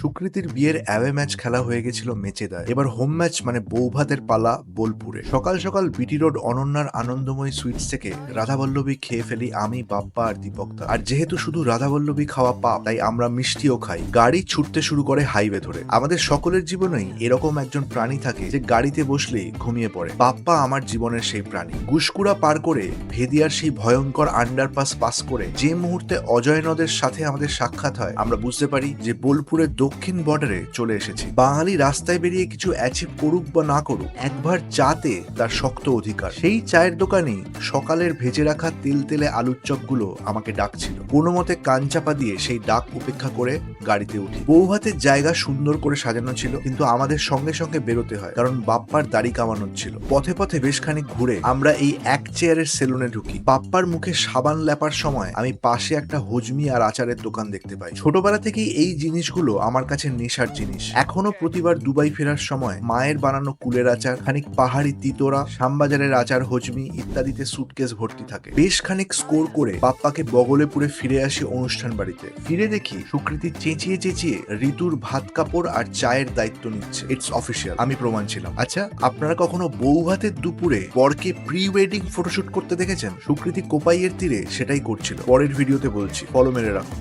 সুকৃতির বিয়ের away match খেলা হয়ে গেছিল মেচেদায়। এবার হোম ম্যাচ মানে বৌভাতের পালা বোলপুরে। সকাল সকাল বিটি রোড অনন্যার আনন্দময়ী সুইটস থেকে রাধাবল্লভী খেয়ে ফেলি আমি, বাপ্পা আর দীপকদা। আর যেহেতু শুধু রাধাবল্লভী খাওয়া পাপ, তাই আমরা মিষ্টিও খাই। গাড়ি ছুটতে শুরু করে হাইওয়ে ধরে। আমাদের সকলের জীবনেই এরকম একজন প্রাণী থাকে যে গাড়িতে বসলেই ঘুমিয়ে পড়ে। বাপ্পা আমার জীবনের সেই প্রাণী। গুসকুড়া পার করে ভেদিয়ার সেই ভয়ঙ্কর আন্ডারপাস পাস করে যে মুহূর্তে অজয় নদের সাথে আমাদের সাক্ষাৎ হয়, আমরা বুঝতে পারি যে বোলপুরের দক্ষিণ বর্ডারে চলে এসেছি। বাঙালি রাস্তায় বেরিয়ে কিছু অ্যাচিভ করুক বা না করুক, একবার চাতে তার শক্ত অধিকার। সেই চায়ের দোকানেই সকালের ভেজে রাখা তেলে আলুর চপগুলো আমাকে ডাকছিল। কোনো মতে কান চাপা দিয়ে সেই ডাক উপেক্ষা করে গাড়িতে উঠি। বৌভাতের জায়গা সুন্দর করে সাজানো ছিল, কিন্তু আমাদের সঙ্গে সঙ্গে বেরোতে হয়, কারণ বাপ্পার দাড়ি কামানোর ছিল। পথে পথে বেশ খানিক ঘুরে আমরা এই এক চেয়ারের সেলুনে ঢুকি। বাপ্পার মুখে সাবান লেপার সময় আমি পাশে একটা হজমি আর আচারের দোকান দেখতে পাই। ছোটবেলা থেকেই এই জিনিসগুলো আমার কাছে নেশার জিনিস। এখনো প্রতিবার দুবাই ফেরার সময় মায়ের বানানো কুলের আচার, খানিক পাহাড়ি তিতোরা, শ্যামবাজারের আচার, হজমি ইত্যাদিতে সুটকেস ভর্তি থাকে। বেশ খানিক স্কোর করে বাপ্পাকে বগলে পুরে ফিরে আসি অনুষ্ঠান বাড়িতে। ফিরে দেখি সুকৃতি চেঁচিয়ে চেঁচিয়ে ঋতুর ভাত কাপড় আর চায়ের দায়িত্ব নিচ্ছে। ইটস অফিসিয়াল, আমি প্রমাণ ছিলাম। আচ্ছা, আপনারা কখনো বৌভাতের দুপুরে বরকে প্রি ওয়েডিং ফটোশুট করতে দেখেছেন? সুকৃতি কোপাইয়ের তীরে সেটাই করছিল। পরের ভিডিওতে বলছি, ফলো মেরে রাখুন।